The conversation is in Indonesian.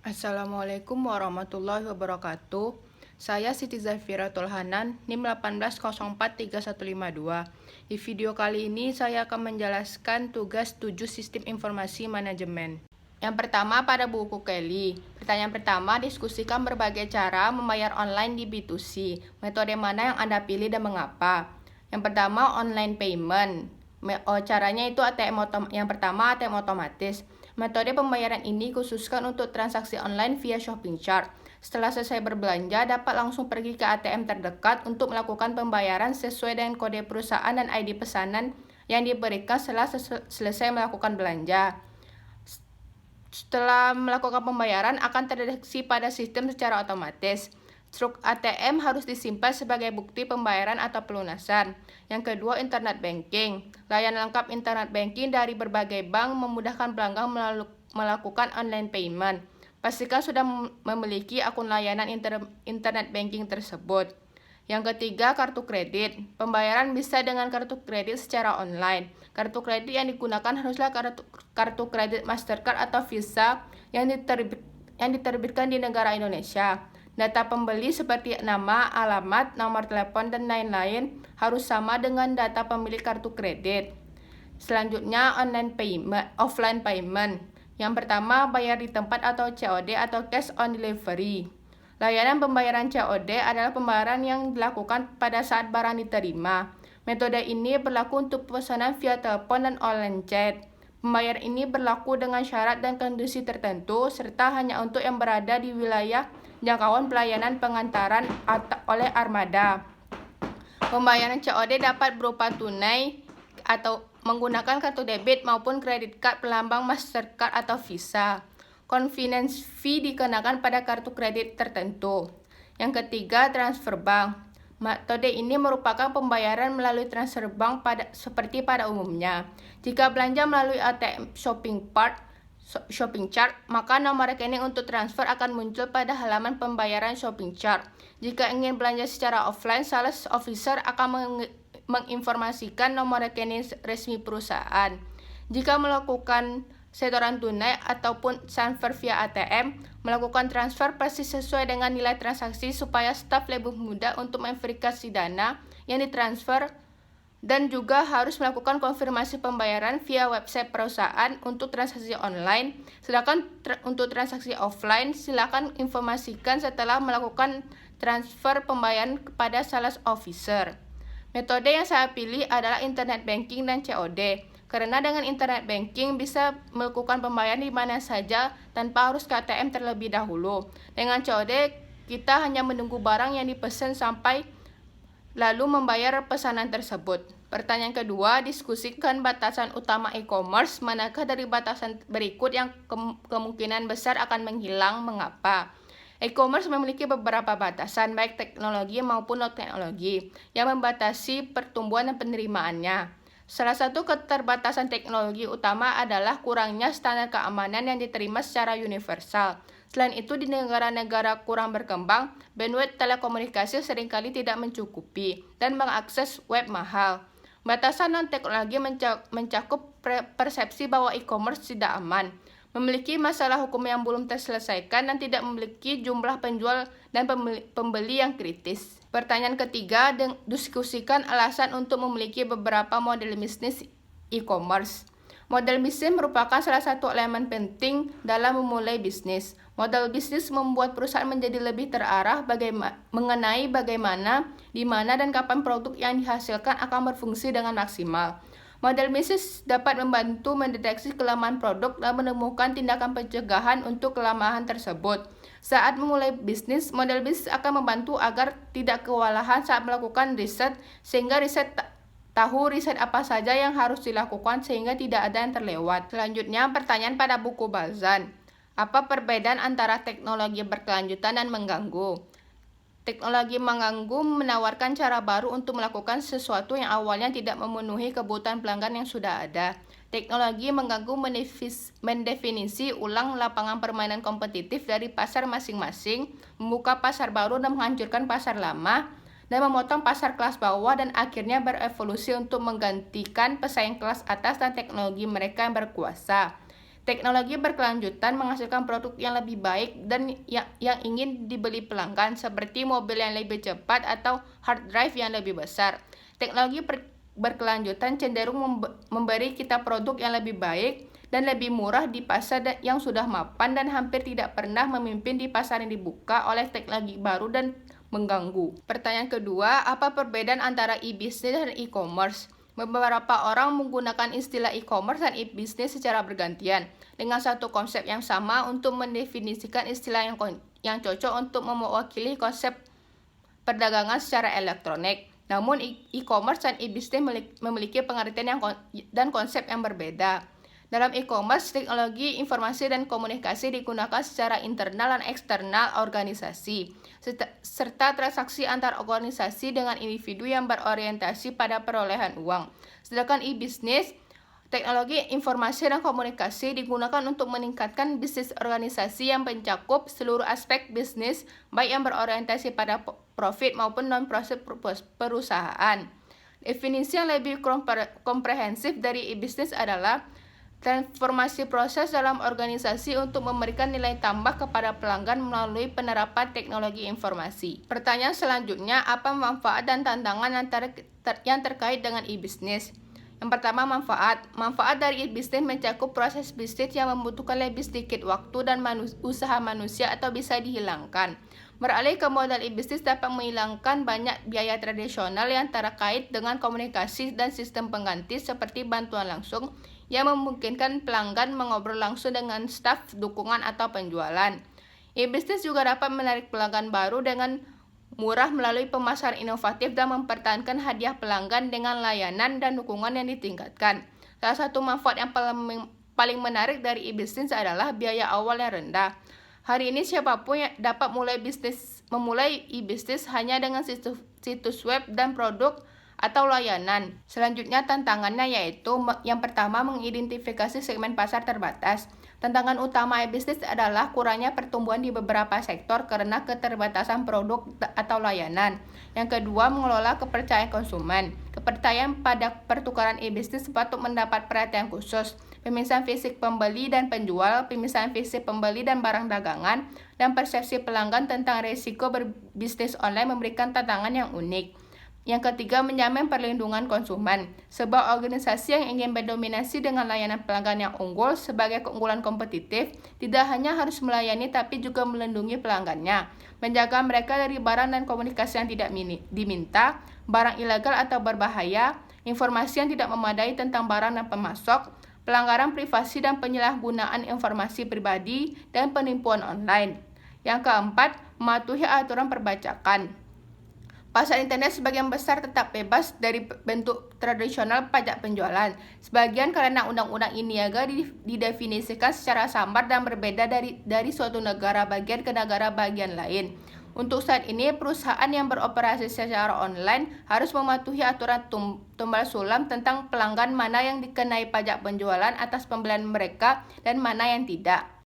Assalamualaikum warahmatullahi wabarakatuh. Saya Siti Zafiratul Hanan, NIM 18043152. Di video kali ini saya akan menjelaskan tugas 7 Sistem Informasi Manajemen. Yang pertama pada buku Kelly. Pertanyaan pertama, diskusikan berbagai cara membayar online di B2C. Metode mana yang Anda pilih dan mengapa? Yang pertama, online payment. Caranya itu yang pertama ATM otomatis. Metode pembayaran ini khususkan untuk transaksi online via shopping chart. Setelah selesai berbelanja, dapat langsung pergi ke ATM terdekat untuk melakukan pembayaran sesuai dengan kode perusahaan dan ID pesanan yang diberikan setelah selesai melakukan belanja. Setelah melakukan pembayaran akan terdeteksi pada sistem secara otomatis. Struk ATM harus disimpan sebagai bukti pembayaran atau pelunasan. Yang kedua, internet banking. Layanan lengkap internet banking dari berbagai bank memudahkan pelanggan melakukan online payment. Pastikan sudah memiliki akun layanan internet banking tersebut. Yang ketiga, kartu kredit. Pembayaran bisa dengan kartu kredit secara online. Kartu kredit yang digunakan haruslah kartu kredit Mastercard atau Visa yang diterbitkan di negara Indonesia. Data pembeli seperti nama, alamat, nomor telepon, dan lain-lain harus sama dengan data pemilik kartu kredit. Selanjutnya, offline payment. Yang pertama, bayar di tempat atau COD atau cash on delivery. Layanan pembayaran COD adalah pembayaran yang dilakukan pada saat barang diterima. Metode ini berlaku untuk pesanan via telepon dan online chat. Pembayaran ini berlaku dengan syarat dan kondisi tertentu, serta hanya untuk yang berada di wilayah jangkauan pelayanan pengantaran oleh armada. Pembayaran COD dapat berupa tunai atau menggunakan kartu debit maupun kredit card pelambang Mastercard atau Visa. Convenience fee dikenakan pada kartu kredit tertentu. Yang ketiga, transfer bank. Metode ini merupakan pembayaran melalui transfer bank seperti pada umumnya. Jika belanja melalui ATM shopping chart, maka nomor rekening untuk transfer akan muncul pada halaman pembayaran shopping chart. Jika ingin belanja secara offline, sales officer akan menginformasikan nomor rekening resmi perusahaan. Jika melakukan setoran tunai ataupun transfer via ATM, melakukan transfer pasti sesuai dengan nilai transaksi supaya staf lebih mudah untuk memverifikasi dana yang ditransfer, dan juga harus melakukan konfirmasi pembayaran via website perusahaan untuk transaksi online. Sedangkan untuk transaksi offline, silakan informasikan setelah melakukan transfer pembayaran kepada sales officer. Metode yang saya pilih adalah internet banking dan COD. Karena dengan internet banking bisa melakukan pembayaran di mana saja tanpa harus ke ATM terlebih dahulu. Dengan COD, kita hanya menunggu barang yang dipesan sampai lalu membayar pesanan tersebut. Pertanyaan kedua, diskusikan batasan utama e-commerce. Manakah dari batasan berikut yang kemungkinan besar akan menghilang? Mengapa? E-commerce memiliki beberapa batasan, baik teknologi maupun non-teknologi, yang membatasi pertumbuhan dan penerimaannya. Salah satu keterbatasan teknologi utama adalah kurangnya standar keamanan yang diterima secara universal. Selain itu, di negara-negara kurang berkembang, bandwidth telekomunikasi seringkali tidak mencukupi dan mengakses web mahal. Batasan non-teknologi mencakup persepsi bahwa e-commerce tidak aman, memiliki masalah hukum yang belum terselesaikan, dan tidak memiliki jumlah penjual dan pembeli yang kritis. Pertanyaan ketiga, diskusikan alasan untuk memiliki beberapa model bisnis e-commerce. Model bisnis merupakan salah satu elemen penting dalam memulai bisnis. Model bisnis membuat perusahaan menjadi lebih terarah mengenai bagaimana, di mana, dan kapan produk yang dihasilkan akan berfungsi dengan maksimal. Model bisnis dapat membantu mendeteksi kelemahan produk dan menemukan tindakan pencegahan untuk kelemahan tersebut. Saat memulai bisnis, model bisnis akan membantu agar tidak kewalahan saat melakukan riset, sehingga tahu riset apa saja yang harus dilakukan sehingga tidak ada yang terlewat. Selanjutnya, pertanyaan pada buku Balzan. Apa perbedaan antara teknologi berkelanjutan dan mengganggu? Teknologi mengganggu menawarkan cara baru untuk melakukan sesuatu yang awalnya tidak memenuhi kebutuhan pelanggan yang sudah ada. Teknologi mengganggu mendefinisi ulang lapangan permainan kompetitif dari pasar masing-masing, membuka pasar baru dan menghancurkan pasar lama, dan memotong pasar kelas bawah, dan akhirnya berevolusi untuk menggantikan pesaing kelas atas dan teknologi mereka yang berkuasa. Teknologi berkelanjutan menghasilkan produk yang lebih baik dan yang ingin dibeli pelanggan, seperti mobil yang lebih cepat atau hard drive yang lebih besar. Teknologi berkelanjutan cenderung memberi kita produk yang lebih baik dan lebih murah di pasar yang sudah mapan dan hampir tidak pernah memimpin di pasar yang dibuka oleh teknologi baru dan mengganggu. Pertanyaan kedua, apa perbedaan antara e-business dan e-commerce? Beberapa orang menggunakan istilah e-commerce dan e-business secara bergantian dengan satu konsep yang sama untuk mendefinisikan istilah yang cocok untuk mewakili konsep perdagangan secara elektronik. Namun e-commerce dan e-business memiliki pengertian dan konsep yang berbeda. Dalam e-commerce, teknologi informasi dan komunikasi digunakan secara internal dan eksternal organisasi, serta transaksi antar organisasi dengan individu yang berorientasi pada perolehan uang. Sedangkan e-business, teknologi informasi dan komunikasi digunakan untuk meningkatkan bisnis organisasi yang mencakup seluruh aspek bisnis, baik yang berorientasi pada profit maupun non-profit perusahaan. Definisi yang lebih komprehensif dari e-business adalah transformasi proses dalam organisasi untuk memberikan nilai tambah kepada pelanggan melalui penerapan teknologi informasi. Pertanyaan selanjutnya, apa manfaat dan tantangan yang terkait dengan e-business? Yang pertama, manfaat. Manfaat dari e-business mencakup proses bisnis yang membutuhkan lebih sedikit waktu dan usaha manusia atau bisa dihilangkan. Beralih ke modal e-business dapat menghilangkan banyak biaya tradisional yang terkait dengan komunikasi dan sistem pengganti seperti bantuan langsung, yang memungkinkan pelanggan mengobrol langsung dengan staf dukungan atau penjualan. E-business juga dapat menarik pelanggan baru dengan murah melalui pemasaran inovatif dan mempertahankan hadiah pelanggan dengan layanan dan dukungan yang ditingkatkan. Salah satu manfaat yang paling menarik dari e-business adalah biaya awal yang rendah. Hari ini siapapun yang dapat memulai e-business hanya dengan situs web dan produk atau layanan. Selanjutnya tantangannya yaitu yang pertama, mengidentifikasi segmen pasar terbatas. Tantangan utama e-business adalah kurangnya pertumbuhan di beberapa sektor karena keterbatasan produk atau layanan. Yang kedua, mengelola kepercayaan konsumen. Kepercayaan pada pertukaran e-business patut mendapat perhatian khusus. Pemisahan fisik pembeli dan penjual, pemisahan fisik pembeli dan barang dagangan, dan persepsi pelanggan tentang risiko berbisnis online memberikan tantangan yang unik. Yang ketiga, menjamin perlindungan konsumen. Sebuah organisasi yang ingin berdominasi dengan layanan pelanggan yang unggul sebagai keunggulan kompetitif tidak hanya harus melayani tapi juga melindungi pelanggannya, menjaga mereka dari barang dan komunikasi yang tidak diminta, barang ilegal atau berbahaya, informasi yang tidak memadai tentang barang dan pemasok, pelanggaran privasi dan penyalahgunaan informasi pribadi, dan penipuan online. Yang keempat, mematuhi aturan perpajakan. Pasar internet sebagian besar tetap bebas dari bentuk tradisional pajak penjualan. Sebagian karena undang-undang e-niaga didefinisikan secara samar dan berbeda dari suatu negara bagian ke negara bagian lain. Untuk saat ini, perusahaan yang beroperasi secara online harus mematuhi aturan tumbal sulam tentang pelanggan mana yang dikenai pajak penjualan atas pembelian mereka dan mana yang tidak.